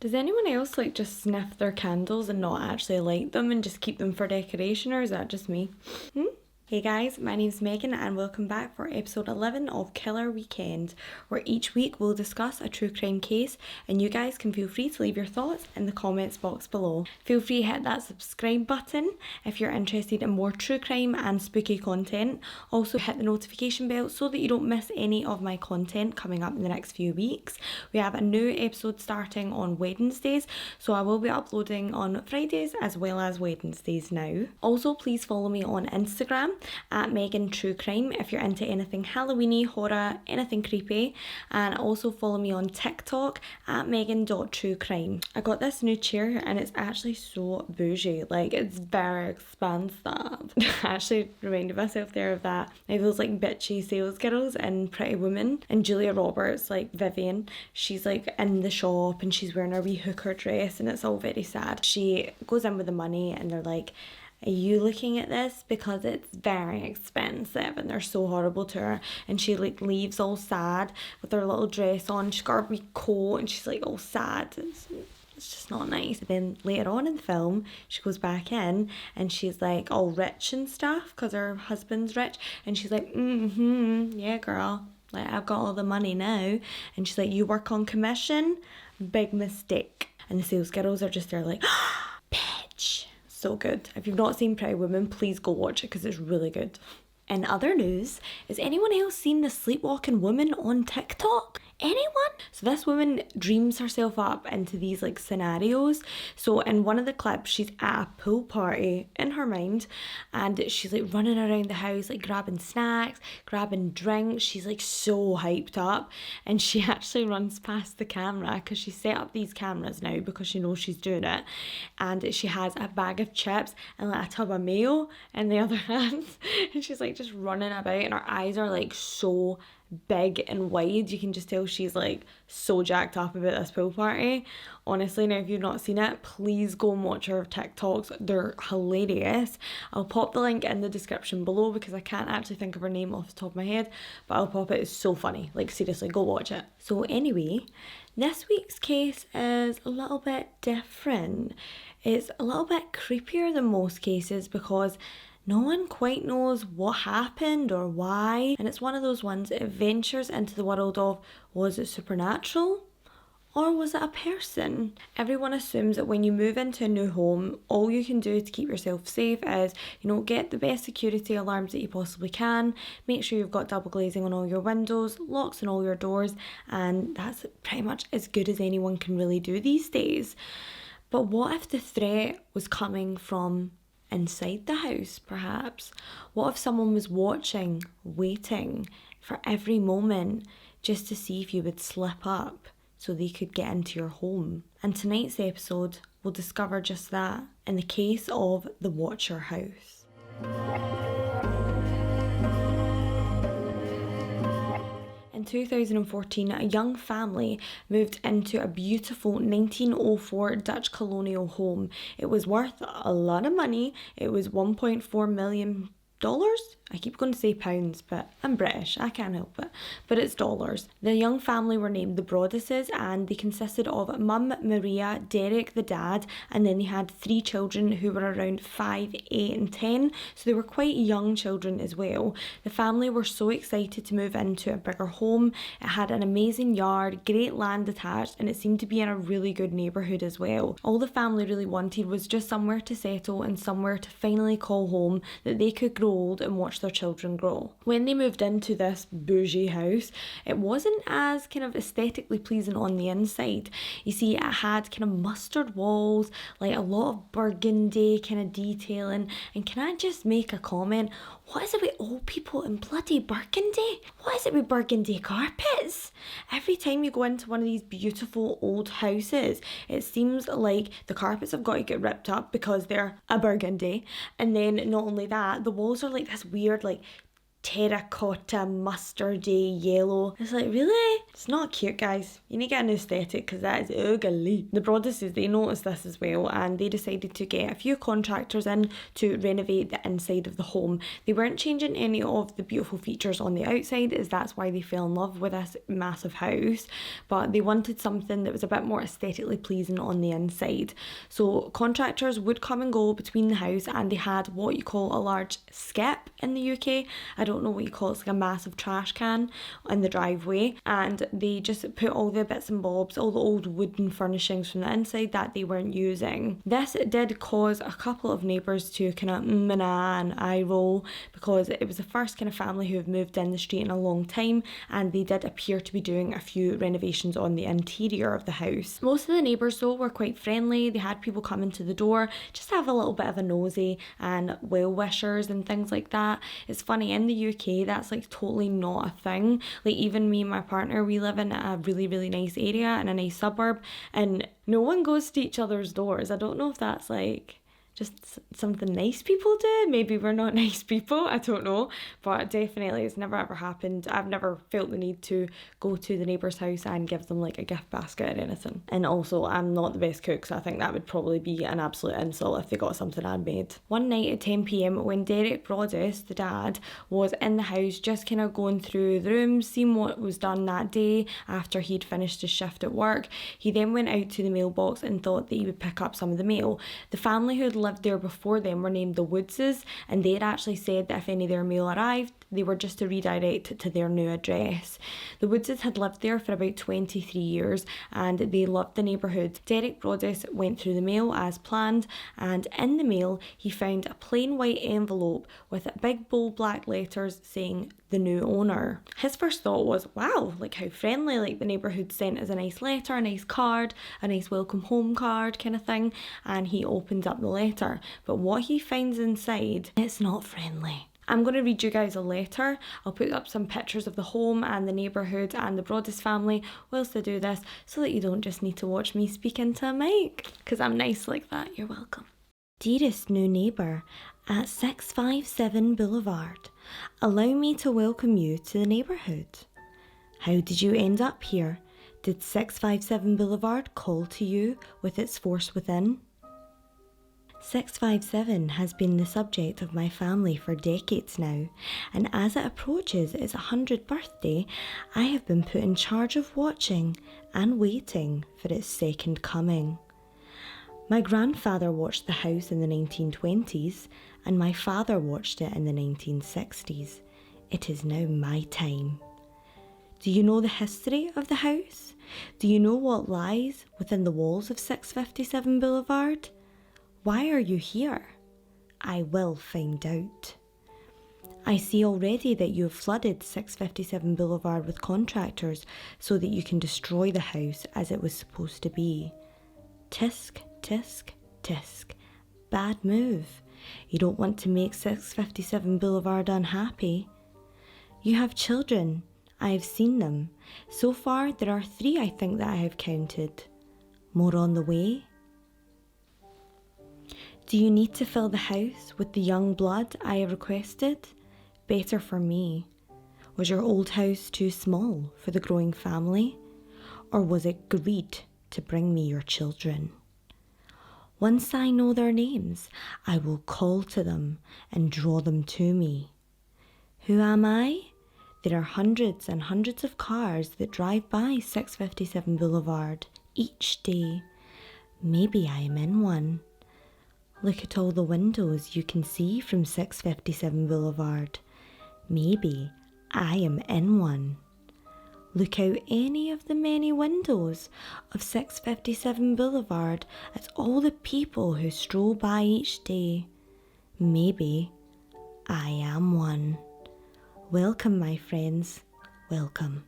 Does anyone else like just sniff their candles and not actually light them and just keep them for decoration, or is that just me? Hey guys, my name's Megan and welcome back for episode 11 of Killer Weekend, where each week we'll discuss a true crime case and you guys can feel free to leave your thoughts in the comments box below. Feel free to hit that subscribe button if you're interested in more true crime and spooky content. Also hit the notification bell so that you don't miss any of my content coming up in the next few weeks. We have a new episode starting on Wednesdays, so I will be uploading on Fridays as well as Wednesdays now. Also please follow me on Instagram at Megan True Crime if you're into anything Halloweeny, horror, anything creepy, and also follow me on TikTok at Megan.truecrime. I got this new chair and it's actually so bougie, like it's very expensive. I actually reminded myself there of that. Like those like bitchy sales girls in Pretty Woman, and Julia Roberts, like Vivian, she's like in the shop and she's wearing her wee hooker dress and it's all very sad. She goes in with the money and they're like, are you looking at this? Because it's very expensive, and they're so horrible to her. And she like leaves all sad with her little dress on. She's got her wee coat and she's like all sad. It's just not nice. Then later on in the film, she goes back in and she's like all rich and stuff because her husband's rich. And she's like, yeah girl, like I've got all the money now. And she's like, you work on commission? Big mistake. And the sales girls are just there like, bitch. So good. If you've not seen Pretty Woman, please go watch it because it's really good. In other news, has anyone else seen the sleepwalking woman on TikTok? Anyone? So this woman dreams herself up into these like scenarios. So in one of the clips, she's at a pool party in her mind and she's like running around the house, like grabbing snacks, grabbing drinks. She's like so hyped up, and she actually runs past the camera because she set up these cameras now because she knows she's doing it. And she has a bag of chips and like a tub of mayo in the other hand. And she's like just running about and her eyes are like so big and wide. You can just tell she's like so jacked up about this pool party. Honestly, now if you've not seen it, please go and watch her TikToks. They're hilarious. I'll pop the link in the description below because I can't actually think of her name off the top of my head, but I'll pop it. It's so funny. Like seriously, go watch it. So anyway, this week's case is a little bit different. It's a little bit creepier than most cases because no one quite knows what happened or why, and it's one of those ones that ventures into the world of, was it supernatural or was it a person? Everyone assumes that when you move into a new home, all you can do to keep yourself safe is, get the best security alarms that you possibly can, make sure you've got double glazing on all your windows, locks on all your doors, and that's pretty much as good as anyone can really do these days. But what if the threat was coming from inside the house, perhaps? What if someone was watching, waiting for every moment just to see if you would slip up so they could get into your home? And tonight's episode will discover just that in the case of the Watcher House. In 2014, a young family moved into a beautiful 1904 Dutch colonial home. It was worth a lot of money. It was $1.4 million. I keep going to say pounds, but I'm British, I can't help it. But it's dollars. The young family were named the Broadduses, and they consisted of Mum Maria, Derek the dad, and then they had 3 children who were around 5, 8 and 10, so they were quite young children as well. The family were so excited to move into a bigger home. It had an amazing yard, great land attached, and it seemed to be in a really good neighbourhood as well. All the family really wanted was just somewhere to settle and somewhere to finally call home that they could grow old and watch their children grow. When they moved into this bougie house, it wasn't as kind of aesthetically pleasing on the inside. You see, it had kind of mustard walls, like a lot of burgundy kind of detailing. And can I just make a comment? What is it with old people in bloody burgundy? What is it with burgundy carpets? Every time you go into one of these beautiful old houses, it seems like the carpets have got to get ripped up because they're a burgundy. And then not only that, the walls are like this weird, like terracotta, mustardy, yellow. It's like, really? It's not cute, guys. You need to get an aesthetic because that is ugly. The Broaddus's, they noticed this as well, and they decided to get a few contractors in to renovate the inside of the home. They weren't changing any of the beautiful features on the outside, as that's why they fell in love with this massive house, but they wanted something that was a bit more aesthetically pleasing on the inside. So contractors would come and go between the house, and they had what you call a large skip in the UK. I don't know what you call it. It's like a massive trash can in the driveway, and they just put all the bits and bobs, all the old wooden furnishings from the inside that they weren't using. This did cause a couple of neighbours to kind of and eye roll, because it was the first kind of family who have moved in the street in a long time, and they did appear to be doing a few renovations on the interior of the house. Most of the neighbours though were quite friendly. They had people coming to the door just to have a little bit of a nosy and well-wishers and things like that. It's funny, in the UK that's like totally not a thing. Like even me and my partner, we live in a really nice area in a nice suburb, and no one goes to each other's doors. I don't know if that's like just something nice people do. Maybe we're not nice people, I don't know, but definitely it's never ever happened. I've never felt the need to go to the neighbour's house and give them like a gift basket or anything. And also, I'm not the best cook, so I think that would probably be an absolute insult if they got something I'd made. One night at 10 p.m, when Derek Broaddus, the dad, was in the house just kind of going through the rooms, seeing what was done that day after he'd finished his shift at work, he then went out to the mailbox and thought that he would pick up some of the mail. The family who had lived there before them were named the Woodses, and they had actually said that if any of their mail arrived, they were just to redirect it to their new address. The Woodses had lived there for about 23 years, and they loved the neighbourhood. Derek Broaddus went through the mail as planned, and in the mail he found a plain white envelope with big bold black letters saying the new owner. His first thought was, wow, like how friendly, like the neighbourhood sent us a nice letter, a nice card, a nice welcome home card kind of thing, and he opens up the letter. But what he finds inside, it's not friendly. I'm going to read you guys a letter. I'll put up some pictures of the home and the neighbourhood and the Broaddus family whilst I do this, so that you don't just need to watch me speak into a mic, because I'm nice like that. You're welcome. Dearest new neighbour at 657 Boulevard, allow me to welcome you to the neighbourhood. How did you end up here? Did 657 Boulevard call to you with its force within? 657 has been the subject of my family for decades now, and as it approaches its 100th birthday, I have been put in charge of watching and waiting for its second coming. My grandfather watched the house in the 1920s, and my father watched it in the 1960s. It is now my time. Do you know the history of the house? Do you know what lies within the walls of 657 Boulevard? Why are you here? I will find out. I see already that you have flooded 657 Boulevard with contractors so that you can destroy the house as it was supposed to be. Tisk, tisk, tisk. Bad move. You don't want to make 657 Boulevard unhappy. You have children. I have seen them. So far there are 3, I think, that I have counted. More on the way. Do you need to fill the house with the young blood I have requested? Better for me. Was your old house too small for the growing family? Or was it greed to bring me your children? Once I know their names, I will call to them and draw them to me. Who am I? There are hundreds and hundreds of cars that drive by 657 Boulevard each day. Maybe I am in one. Look at all the windows you can see from 657 Boulevard. Maybe I am in one. Look out any of the many windows of 657 Boulevard at all the people who stroll by each day. Maybe I am one. Welcome, my friends, welcome.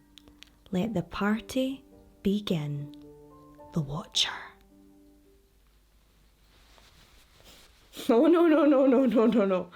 Let the party begin. The Watcher. No.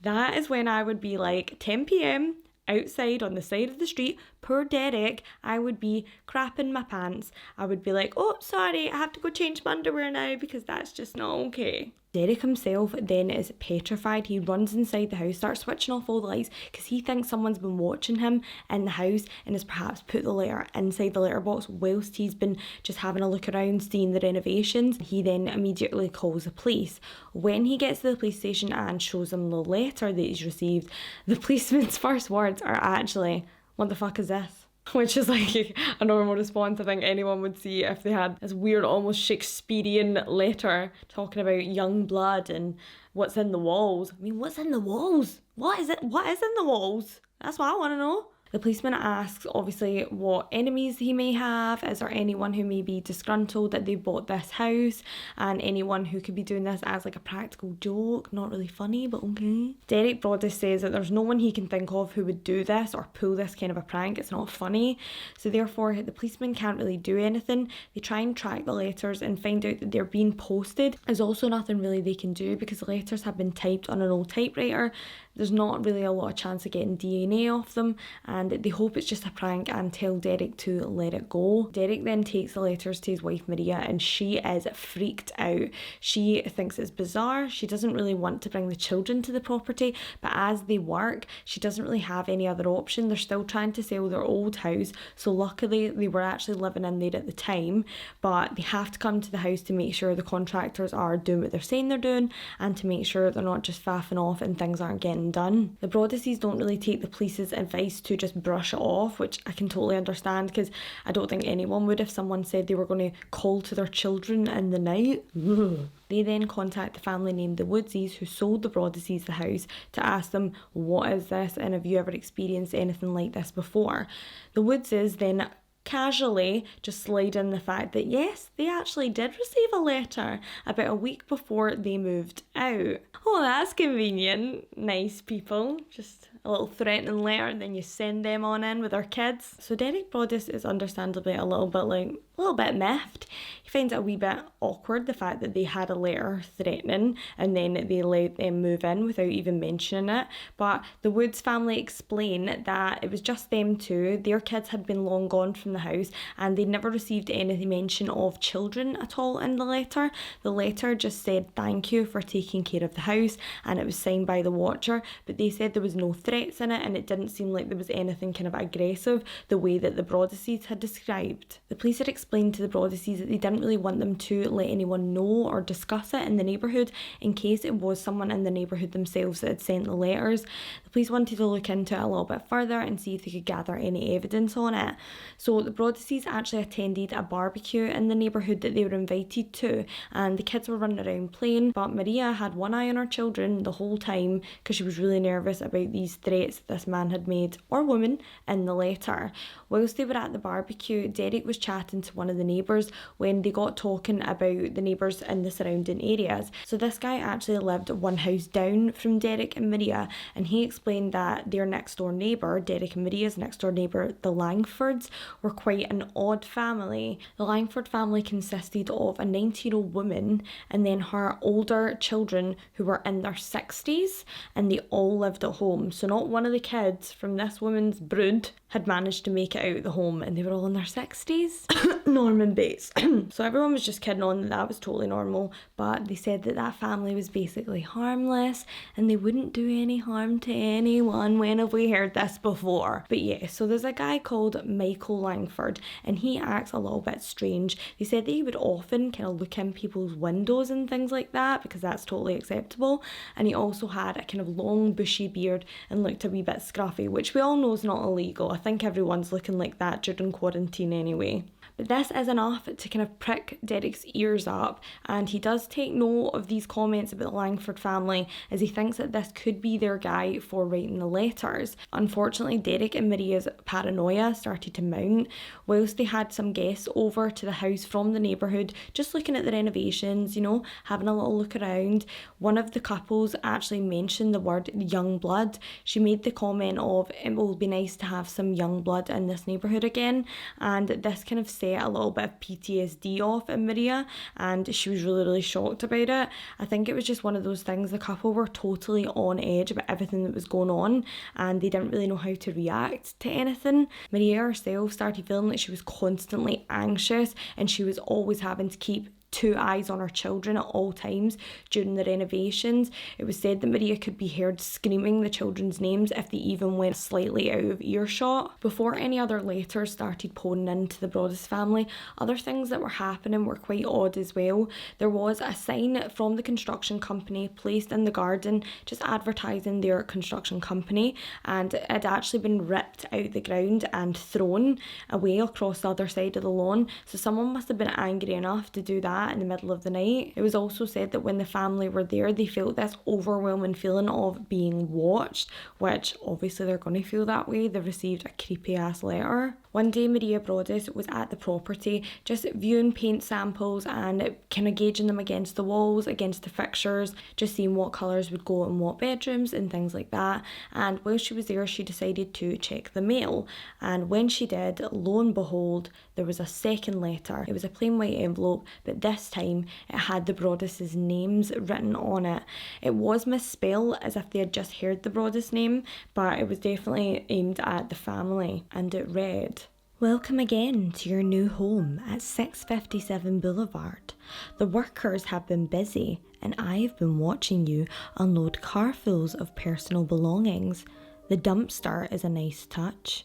That is when I would be like 10 p.m. outside on the side of the street, Poor Derek, I would be crapping my pants. I would be like, oh, sorry, I have to go change my underwear now because that's just not okay. Derek himself then is petrified. He runs inside the house, starts switching off all the lights because he thinks someone's been watching him in the house and has perhaps put the letter inside the letterbox whilst he's been just having a look around, seeing the renovations. He then immediately calls the police. When he gets to the police station and shows them the letter that he's received, the policeman's first words are actually, "What the fuck is this?" Which is like a normal response I think anyone would see if they had this weird, almost Shakespearean letter talking about young blood and what's in the walls. I mean, what's in the walls? What is it? What is in the walls? That's what I want to know. The policeman asks, obviously, what enemies he may have. Is there anyone who may be disgruntled that they bought this house? And anyone who could be doing this as like a practical joke. Not really funny, but okay. Derek Broaddus says that there's no one he can think of who would do this or pull this kind of a prank. It's not funny. So therefore, the policeman can't really do anything. They try and track the letters and find out that they're being posted. There's also nothing really they can do because the letters have been typed on an old typewriter. There's not really a lot of chance of getting DNA off them, and they hope it's just a prank and tell Derek to let it go. Derek then takes the letters to his wife Maria and she is freaked out. She thinks it's bizarre. She doesn't really want to bring the children to the property, but as they work, she doesn't really have any other option. They're still trying to sell their old house, so luckily they were actually living in there at the time, but they have to come to the house to make sure the contractors are doing what they're saying they're doing and to make sure they're not just faffing off and things aren't getting done. The Broadduses don't really take the police's advice to just brush it off, which I can totally understand because I don't think anyone would if someone said they were going to call to their children in the night. Ugh. They then contact the family named the Woodsies who sold the Broadduses the house to ask them, what is this and have you ever experienced anything like this before? The Woodses then casually just slide in the fact that yes, they actually did receive a letter about a week before they moved out. Oh, that's convenient. Nice people. Just a little threatening letter and then you send them on in with their kids. So Derek Broaddus is understandably a little bit miffed. He finds it a wee bit awkward, the fact that they had a letter threatening and then they let them move in without even mentioning it. But the Woods family explain that it was just them two. Their kids had been long gone from the house and they never received any mention of children at all in the letter. The letter just said thank you for taking care of the house and it was signed by the watcher, but they said there was no threats in it and it didn't seem like there was anything kind of aggressive the way that the Broadduses had described. The police had explained to the Broadduses that they didn't really want them to let anyone know or discuss it in the neighbourhood in case it was someone in the neighbourhood themselves that had sent the letters. The police wanted to look into it a little bit further and see if they could gather any evidence on it. So the Broadduses actually attended a barbecue in the neighbourhood that they were invited to and the kids were running around playing, but Maria had one eye on her children the whole time because she was really nervous about these threats that this man had made, or woman, in the letter. Whilst they were at the barbecue, Derek was chatting to one of the neighbours when they got talking about the neighbours in the surrounding areas. So this guy actually lived one house down from Derek and Maria and he explained that their next door neighbour, Derek and Maria's next door neighbour, the Langfords, were quite an odd family. The Langford family consisted of a 90-year-old woman and then her older children who were in their 60s and they all lived at home. So not one of the kids from this woman's brood had managed to make it out of the home and they were all in their 60s. Norman Bates. So everyone was just kidding on that was totally normal, but they said that that family was basically harmless and they wouldn't do any harm to anyone. When have we heard this before? But yeah, so there's a guy called Michael Langford and he acts a little bit strange. They said that he would often kind of look in people's windows and things like that because that's totally acceptable, and he also had a kind of long bushy beard and looked a wee bit scruffy, which we all know is not illegal. I think everyone's looking like that during quarantine anyway. But this is enough to kind of prick Derek's ears up, and he does take note of these comments about the Langford family as he thinks that this could be their guy for writing the letters. Unfortunately, Derek and Maria's paranoia started to mount. Whilst they had some guests over to the house from the neighbourhood, just looking at the renovations, you know, having a little look around, one of the couples actually mentioned the word young blood. She made the comment of, it will be nice to have some young blood in this neighbourhood again, and this kind of set a little bit of PTSD off in Maria, and she was really, really shocked about it. I think it was just one of those things, the couple were totally on edge about everything that was going on, and they didn't really know how to react to anything. Maria herself started feeling like she was constantly anxious, and she was always having to keep 2 eyes on her children at all times during the renovations. It was said that Maria could be heard screaming the children's names if they even went slightly out of earshot. Before any other letters started pouring into the Broaddus family, other things that were happening were quite odd as well. There was a sign from the construction company placed in the garden just advertising their construction company, and it had actually been ripped out the ground and thrown away across the other side of the lawn. So someone must have been angry enough to do that in the middle of the night. It was also said that when the family were there, they felt this overwhelming feeling of being watched, which obviously they're going to feel that way. They received a creepy ass letter. One day Maria Broaddus was at the property just viewing paint samples and kind of gauging them against the walls, against the fixtures, just seeing what colours would go in what bedrooms and things like that. And while she was there, she decided to check the mail, and when she did, lo and behold, there was a second letter. It was a plain white envelope, but this time it had the Broaddus' names written on it. It was misspelled as if they had just heard the Broaddus name, but it was definitely aimed at the family, and it read, "Welcome again to your new home at 657 Boulevard. The workers have been busy and I've been watching you unload carfuls of personal belongings. The dumpster is a nice touch.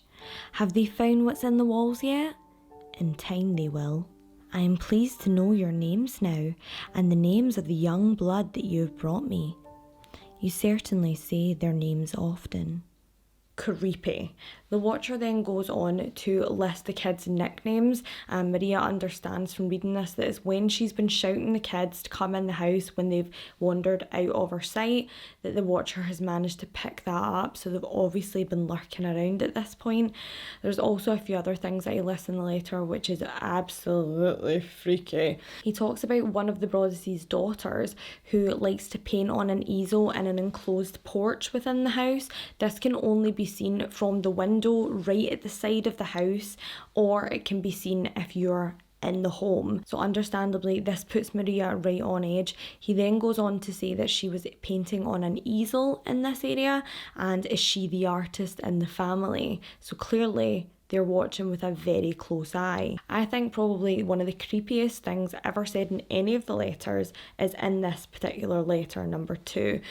Have they found what's in the walls yet? In time they will. I am pleased to know your names now and the names of the young blood that you have brought me. You certainly say their names often." Creepy. The watcher then goes on to list the kids' nicknames, and Maria understands from reading this that it's when she's been shouting the kids to come in the house when they've wandered out of her sight that the watcher has managed to pick that up, so they've obviously been lurking around at this point. There's also a few other things that he lists in the letter which is absolutely freaky. He talks about one of the Broaddus' daughters who likes to paint on an easel in an enclosed porch within the house. This can only be seen from the window right at the side of the house, or it can be seen if you're in the home. So understandably this puts Maria right on edge. He then goes on to say that she was painting on an easel in this area, and is she the artist in the family? So clearly they're watching with a very close eye. I think probably one of the creepiest things ever said in any of the letters is in this particular letter, number 2.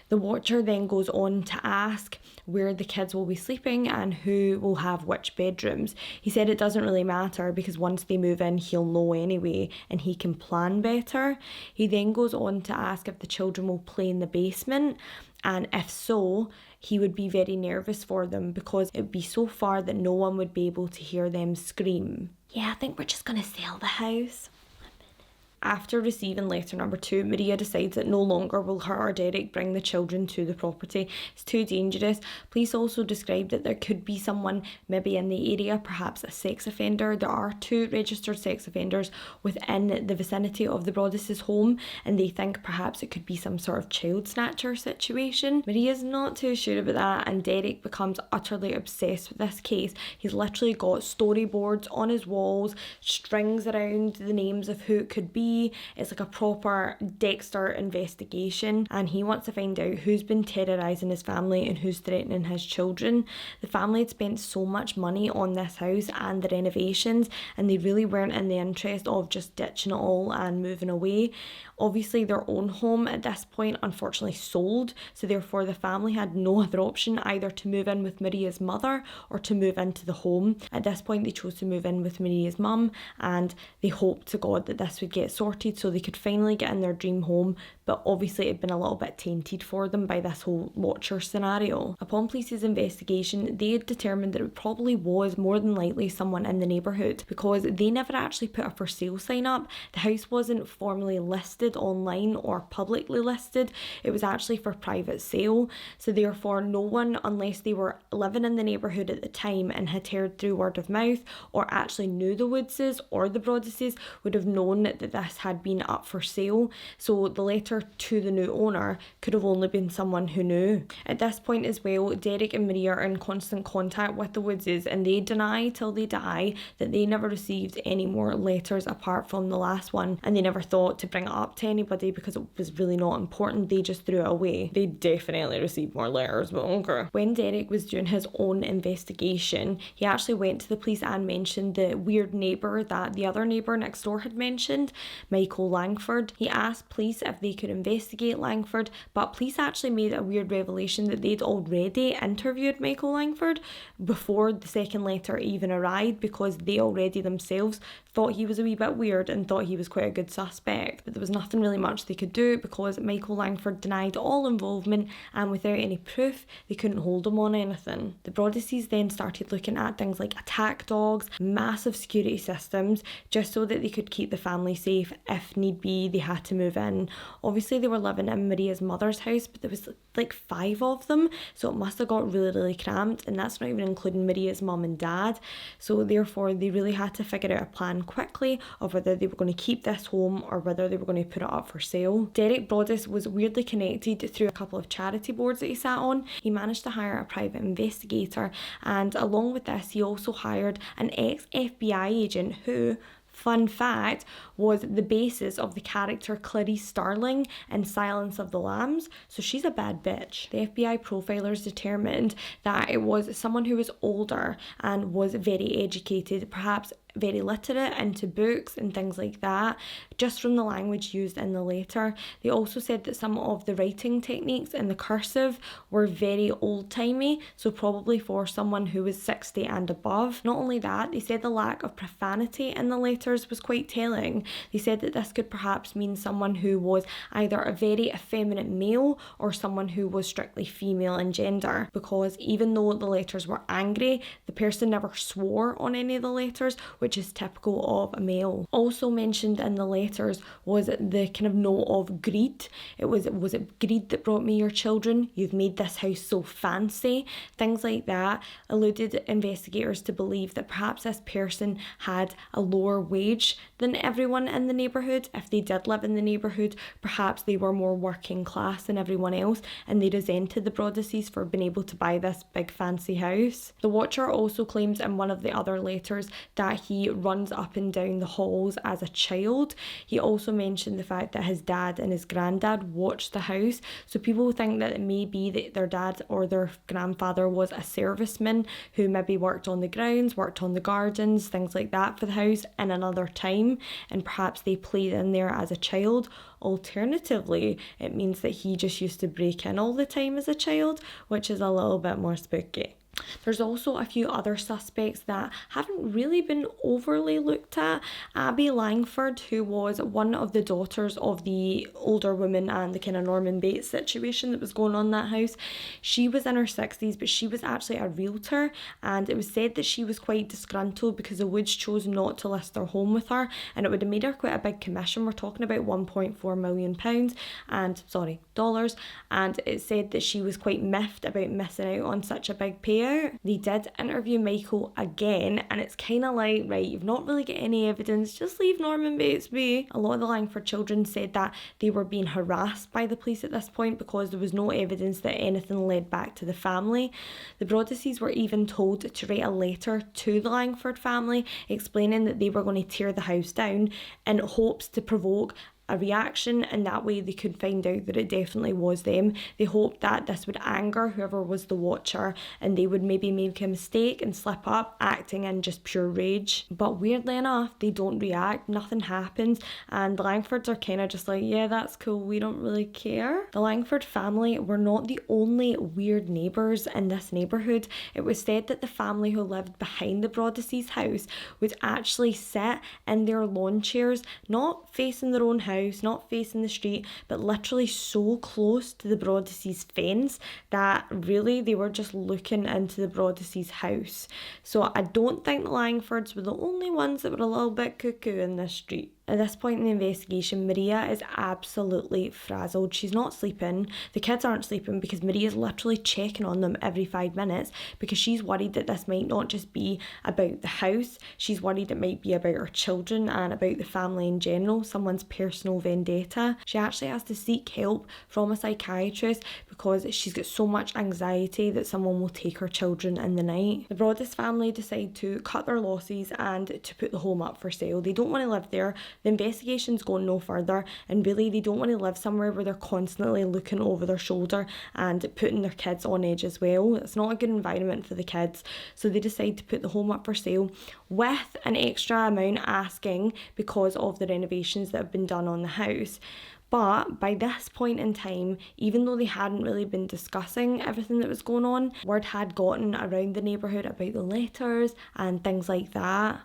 The watcher then goes on to ask where the kids will be sleeping and who will have which bedrooms. He said it doesn't really matter because once they move in, he'll know anyway and he can plan better. He then goes on to ask if the children will play in the basement, and if so, he would be very nervous for them because it would be so far that no one would be able to hear them scream. Yeah, I think we're just going to sell the house. After receiving letter number 2, Maria decides that no longer will her or Derek bring the children to the property. It's too dangerous. Police also described that there could be someone maybe in the area, perhaps a sex offender. There are 2 registered sex offenders within the vicinity of the Broaddus' home, and they think perhaps it could be some sort of child snatcher situation. Maria's not too sure about that, and Derek becomes utterly obsessed with this case. He's literally got storyboards on his walls, strings around the names of who it could be. It's like a proper Dexter investigation, and he wants to find out who's been terrorising his family and who's threatening his children. The family had spent so much money on this house and the renovations, and they really weren't in the interest of just ditching it all and moving away. Obviously their own home at this point unfortunately sold, so therefore the family had no other option either to move in with Maria's mother or to move into the home. At this point they chose to move in with Maria's mum, and they hoped to God that this would get sorted so they could finally get in their dream home, but obviously it had been a little bit tainted for them by this whole watcher scenario. Upon police's investigation, they had determined that it probably was more than likely someone in the neighbourhood because they never actually put a for sale sign up. The house wasn't formally listed online or publicly listed. It was actually for private sale, so therefore no one, unless they were living in the neighbourhood at the time and had heard through word of mouth or actually knew the Woodses or the Broadduses, would have known that this this had been up for sale, so the letter to the new owner could have only been someone who knew. At this point as well, Derek and Maria are in constant contact with the Woodses, and they deny till they die that they never received any more letters apart from the last one, and they never thought to bring it up to anybody because it was really not important. They just threw it away. They definitely received more letters, but okay. When Derek was doing his own investigation, he actually went to the police and mentioned the weird neighbour that the other neighbour next door had mentioned, Michael Langford. He asked police if they could investigate Langford, but police actually made a weird revelation that they'd already interviewed Michael Langford before the second letter even arrived, because they already themselves thought he was a wee bit weird and thought he was quite a good suspect. But there was nothing really much they could do because Michael Langford denied all involvement, and without any proof they couldn't hold him on anything. The Broadduses then started looking at things like attack dogs, massive security systems, just so that they could keep the family safe. If need be, they had to move in. Obviously they were living in Maria's mother's house, but there was like 5 of them, so it must have got really cramped, and that's not even including Maria's mum and dad. So therefore they really had to figure out a plan quickly of whether they were going to keep this home or whether they were going to put it up for sale. Derek Broaddus was weirdly connected through a couple of charity boards that he sat on. He managed to hire a private investigator, and along with this he also hired an ex-FBI agent who, fun fact, was the basis of the character Clarice Starling in Silence of the Lambs, so she's a bad bitch. The FBI profilers determined that it was someone who was older and was very educated, perhaps very literate, into books and things like that, just from the language used in the letter. They also said that some of the writing techniques in the cursive were very old-timey, so probably for someone who was 60 and above. Not only that, they said the lack of profanity in the letters was quite telling. They said that this could perhaps mean someone who was either a very effeminate male or someone who was strictly female in gender, because even though the letters were angry, the person never swore on any of the letters, which is typical of a male. Also mentioned in the letters was the kind of note of greed. Was it greed that brought me your children? You've made this house so fancy. Things like that alluded investigators to believe that perhaps this person had a lower wage than everyone in the neighbourhood. If they did live in the neighbourhood, perhaps they were more working class than everyone else, and they resented the Broadduses for being able to buy this big fancy house. The Watcher also claims in one of the other letters that he runs up and down the halls as a child. He also mentioned the fact that his dad and his granddad watched the house, so people think that it may be that their dad or their grandfather was a serviceman who maybe worked on the grounds, worked on the gardens, things like that for the house in another time, and perhaps they played in there as a child. Alternatively, it means that he just used to break in all the time as a child, which is a little bit more spooky. There's also a few other suspects that haven't really been overly looked at. Abby Langford, who was one of the daughters of the older woman and the kind of Norman Bates situation that was going on in that house, she was in her 60s, but she was actually a realtor, and it was said that she was quite disgruntled because the Woods chose not to list their home with her, and it would have made her quite a big commission. We're talking about £1.4 million dollars, and it said that she was quite miffed about missing out on such a big payout. They did interview Michael again, and it's kind of like, right, you've not really got any evidence, just leave Norman Bates be. A lot of the Langford children said that they were being harassed by the police at this point because there was no evidence that anything led back to the family. The Broadduses were even told to write a letter to the Langford family explaining that they were going to tear the house down in hopes to provoke a reaction, and that way they could find out that it definitely was them. They hoped that this would anger whoever was the Watcher, and they would maybe make a mistake and slip up, acting in just pure rage. But weirdly enough, they don't react, nothing happens, and the Langfords are kind of just like, yeah, that's cool, we don't really care. The Langford family were not the only weird neighbours in this neighbourhood. It was said that the family who lived behind the Broadduses' house would actually sit in their lawn chairs, not facing their own house, not facing the street, but literally so close to the Broadduses' fence that really they were just looking into the Broadduses' house. So I don't think the Langfords were the only ones that were a little bit cuckoo in this street. At this point in the investigation, Maria is absolutely frazzled. She's not sleeping. The kids aren't sleeping because Maria is literally checking on them every 5 minutes because she's worried that this might not just be about the house. She's worried it might be about her children and about the family in general, someone's personal vendetta. She actually has to seek help from a psychiatrist because she's got so much anxiety that someone will take her children in the night. The Broaddus family decide to cut their losses and to put the home up for sale. They don't want to live there. The investigation's going no further, and really they don't want to live somewhere where they're constantly looking over their shoulder and putting their kids on edge as well. It's not a good environment for the kids, so they decide to put the home up for sale with an extra amount asking because of the renovations that have been done on the house. But by this point in time, even though they hadn't really been discussing everything that was going on, word had gotten around the neighbourhood about the letters and things like that.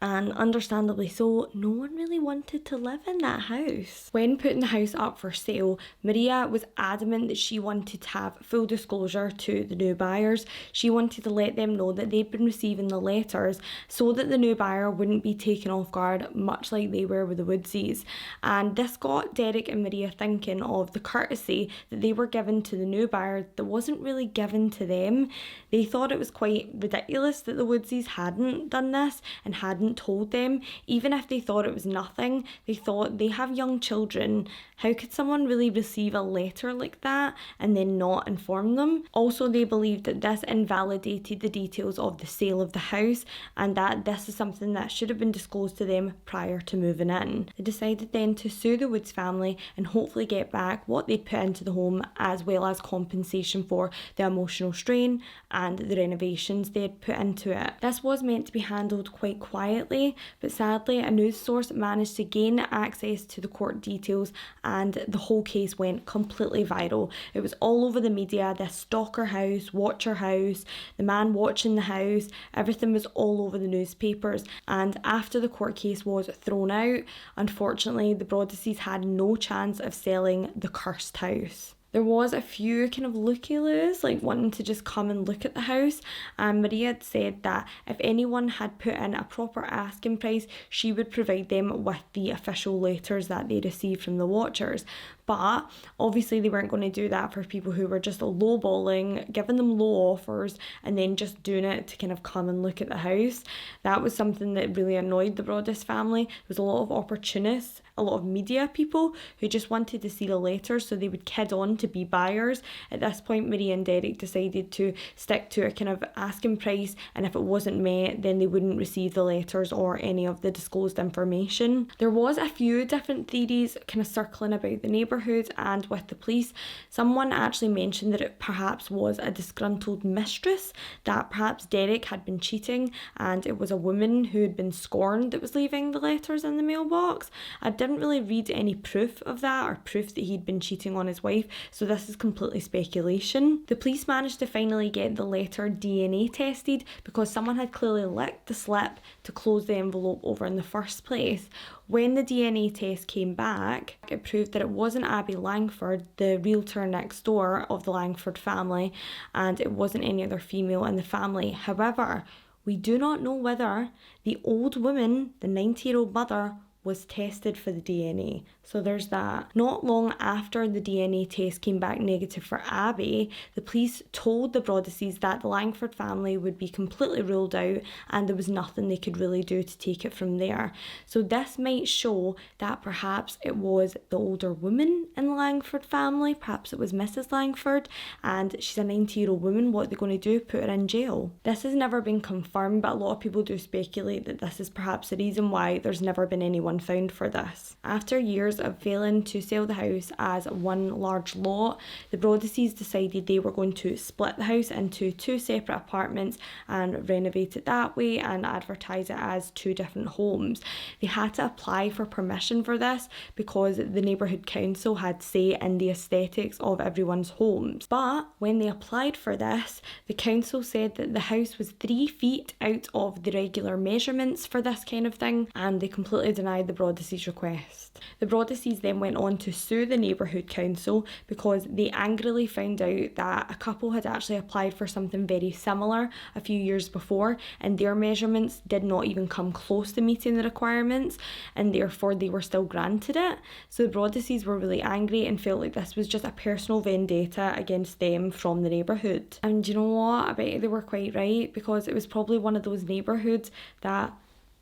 And understandably so, no one really wanted to live in that house. When putting the house up for sale, Maria was adamant that she wanted to have full disclosure to the new buyers. She wanted to let them know that they'd been receiving the letters so that the new buyer wouldn't be taken off guard, much like they were with the Woodsies. And this got Derek and Maria thinking of the courtesy that they were given to the new buyer that wasn't really given to them. They thought it was quite ridiculous that the Woodsies hadn't done this and hadn't told them. Even if they thought it was nothing, they thought they have young children. How could someone really receive a letter like that and then not inform them? Also, they believed that this invalidated the details of the sale of the house and that this is something that should have been disclosed to them prior to moving in. They decided then to sue the Woods family and hopefully get back what they'd put into the home, as well as compensation for the emotional strain and the renovations they had put into it. This was meant to be handled quite quietly, but sadly a news source managed to gain access to the court details and the whole case went completely viral. It was all over the media, this stalker house, watcher house, the man watching the house, everything was all over the newspapers. And after the court case was thrown out, unfortunately the Broadduses had no chance of selling the cursed house. There was a few kind of looky-loos, like wanting to just come and look at the house, and Maria had said that if anyone had put in a proper asking price, she would provide them with the official letters that they received from the watchers. But obviously they weren't going to do that for people who were just lowballing, giving them low offers and then just doing it to kind of come and look at the house. That was something that really annoyed the Broaddus family. There was a lot of opportunists, a lot of media people who just wanted to see the letters so they would kid on to be buyers. At this point, Maria and Derek decided to stick to a kind of asking price, and if it wasn't met, then they wouldn't receive the letters or any of the disclosed information. There was a few different theories kind of circling about the neighbourhood and with the police. Someone actually mentioned that it perhaps was a disgruntled mistress, that perhaps Derek had been cheating and it was a woman who had been scorned that was leaving the letters in the mailbox. I didn't really read any proof of that or proof that he'd been cheating on his wife, so this is completely speculation. The police managed to finally get the letter DNA tested because someone had clearly licked the slip to close the envelope over in the first place. When the DNA test came back, it proved that it wasn't Abby Langford, the realtor next door of the Langford family, and it wasn't any other female in the family. However, we do not know whether the old woman, the 90-year-old mother, was tested for the DNA. So there's that. Not long after the DNA test came back negative for Abby, the police told the Broadduses that the Langford family would be completely ruled out and there was nothing they could really do to take it from there. So this might show that perhaps it was the older woman in the Langford family, perhaps it was Mrs. Langford, and she's a 90-year-old woman. What are they going to do? Put her in jail? This has never been confirmed, but a lot of people do speculate that this is perhaps the reason why there's never been anyone found for this. After years of failing to sell the house as one large lot, the Broadduses decided they were going to split the house into 2 separate apartments and renovate it that way and advertise it as 2 different homes. They had to apply for permission for this because the neighbourhood council had say in the aesthetics of everyone's homes. But when they applied for this, the council said that the house was 3 feet out of the regular measurements for this kind of thing, and they completely denied by the Broaddus' request. The Broaddus then went on to sue the neighbourhood council because they angrily found out that a couple had actually applied for something very similar a few years before, and their measurements did not even come close to meeting the requirements, and therefore they were still granted it. So the Broaddus were really angry and felt like this was just a personal vendetta against them from the neighbourhood. And you know what? I bet they were quite right, because it was probably one of those neighbourhoods that...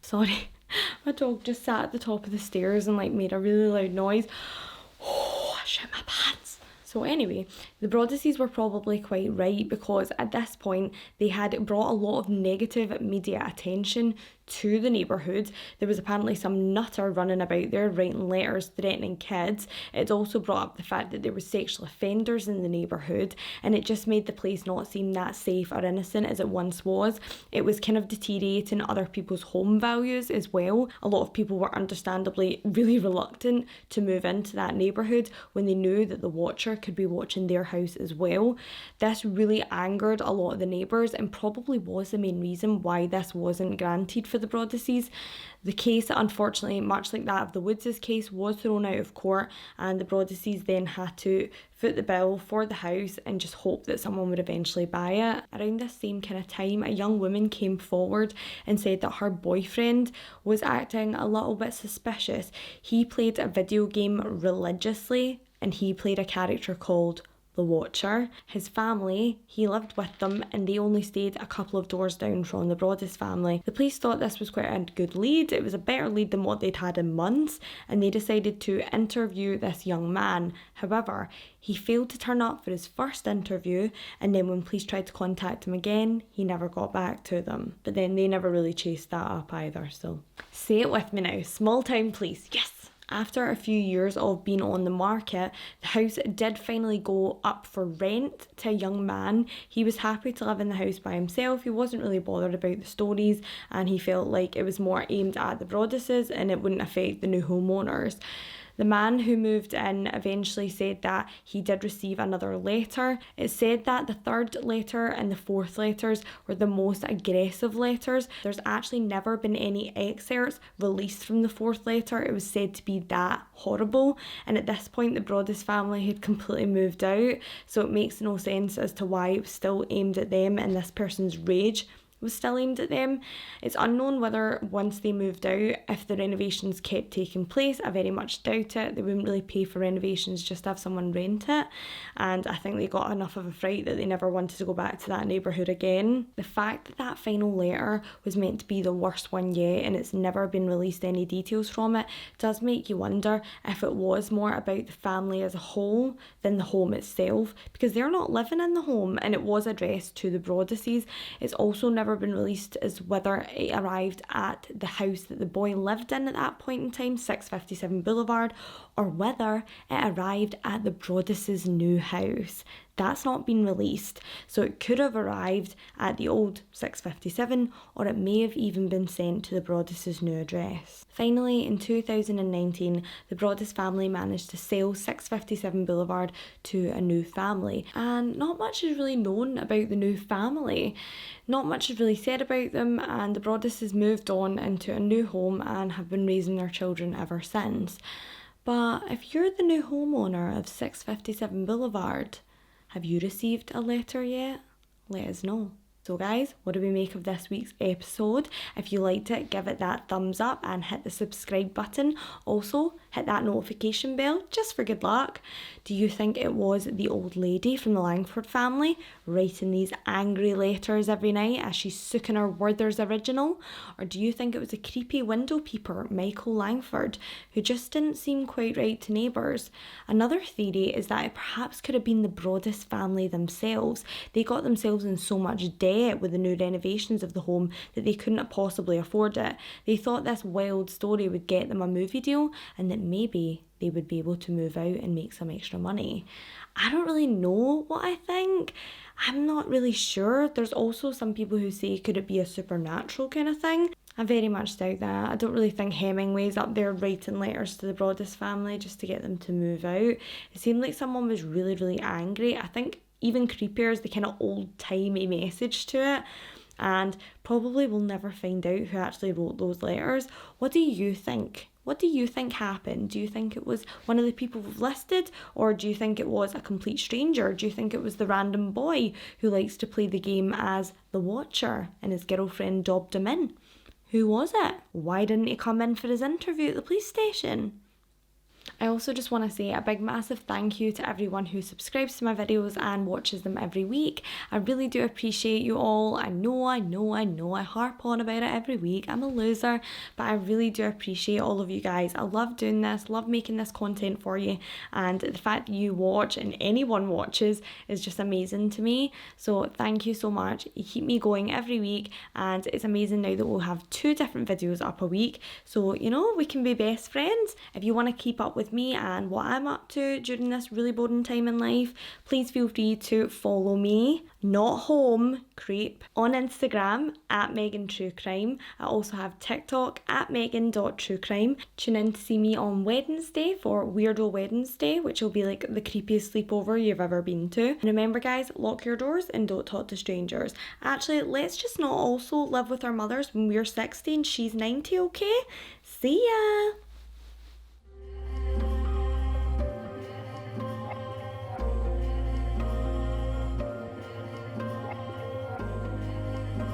Sorry, my dog just sat at the top of the stairs and like made a really loud noise. Oh, I shit my pants. So anyway, the Broaddus were probably quite right, because at this point they had brought a lot of negative media attention to the neighbourhood. There was apparently some nutter running about there writing letters threatening kids. It also brought up the fact that there were sexual offenders in the neighbourhood, and it just made the place not seem that safe or innocent as it once was. It was kind of deteriorating other people's home values as well. A lot of people were understandably really reluctant to move into that neighbourhood when they knew that the watcher could be watching their house as well. This really angered a lot of the neighbours, and probably was the main reason why this wasn't granted for the Broaddus. The case, unfortunately, much like that of the Woods' case, was thrown out of court, and the Broaddus then had to foot the bill for the house and just hope that someone would eventually buy it. Around this same kind of time, a young woman came forward and said that her boyfriend was acting a little bit suspicious. He played a video game religiously, and he played a character called the Watcher. His family, he lived with them, and they only stayed a couple of doors down from the Broaddus family. The police thought this was quite a good lead. It was a better lead than what they'd had in months, and they decided to interview this young man. However, he failed to turn up for his first interview, and then when police tried to contact him again, he never got back to them. But then they never really chased that up either, so say it with me now. Small town police, yes! After a few years of being on the market, the house did finally go up for rent to a young man. He was happy to live in the house by himself. He wasn't really bothered about the stories, and he felt like it was more aimed at the Broadduses and it wouldn't affect the new homeowners. The man who moved in eventually said that he did receive another letter. It said that the third letter and the fourth letters were the most aggressive letters. There's actually never been any excerpts released from the fourth letter. It was said to be that horrible. And at this point, the Broaddus family had completely moved out. So it makes no sense as to why it was still aimed at them, and this person's rage was still aimed at them. It's unknown whether once they moved out, if the renovations kept taking place. I very much doubt it. They wouldn't really pay for renovations just to have someone rent it, and I think they got enough of a fright that they never wanted to go back to that neighbourhood again. The fact that that final letter was meant to be the worst one yet, and it's never been released any details from it, does make you wonder if it was more about the family as a whole than the home itself, because they're not living in the home, and it was addressed to the Broadduses. It's also never been released as whether it arrived at the house that the boy lived in at that point in time, 657 Boulevard, or whether it arrived at the Broaddus' new house. That's not been released, so it could have arrived at the old 657, or it may have even been sent to the Broaddus' new address. Finally, in 2019, the Broaddus family managed to sell 657 Boulevard to a new family, and not much is really known about the new family. Not much is really said about them, and the Broadduses moved on into a new home and have been raising their children ever since. But if you're the new homeowner of 657 Boulevard, have you received a letter yet? Let us know. So guys, what do we make of this week's episode? If you liked it, give it that thumbs up and hit the subscribe button. Also, hit that notification bell just for good luck. Do you think it was the old lady from the Langford family writing these angry letters every night as she's soaking her Werther's original? Or do you think it was a creepy window peeper, Michael Langford, who just didn't seem quite right to neighbours? Another theory is that it perhaps could have been the Broaddus family themselves. They got themselves in so much debt with the new renovations of the home that they couldn't possibly afford it. They thought this wild story would get them a movie deal, and that maybe they would be able to move out and make some extra money. I don't really know what I think. I'm not really sure. There's also some people who say, could it be a supernatural kind of thing? I very much doubt that. I don't really think Hemingway's up there writing letters to the Broaddus family just to get them to move out. It seemed like someone was really, really angry. I think even creepier is the kind of old-timey message to it, and probably we'll never find out who actually wrote those letters. What do you think? What do you think happened? Do you think it was one of the people we've listed, or do you think it was a complete stranger? Do you think it was the random boy who likes to play the game as the Watcher and his girlfriend dobbed him in? Who was it? Why didn't he come in for his interview at the police station? I also just want to say a big massive thank you to everyone who subscribes to my videos and watches them every week. I really do appreciate you all. I know I harp on about it every week. I'm a loser, but I really do appreciate all of you guys. I love doing this, love making this content for you, and the fact that you watch and anyone watches is just amazing to me. So thank you so much. You keep me going every week, and it's amazing now that we'll have 2 different videos up a week. So, you know, we can be best friends. If you want to keep up with me and what I'm up to during this really boring time in life, please feel free to follow me, not home creep, on Instagram at Megan True Crime. I also have TikTok at Megan.truecrime. Tune in to see me on Wednesday for Weirdo Wednesday, which will be like the creepiest sleepover you've ever been to. And remember guys, lock your doors and don't talk to strangers. Actually, let's just not also live with our mothers when we're 60 and she's 90, okay? See ya!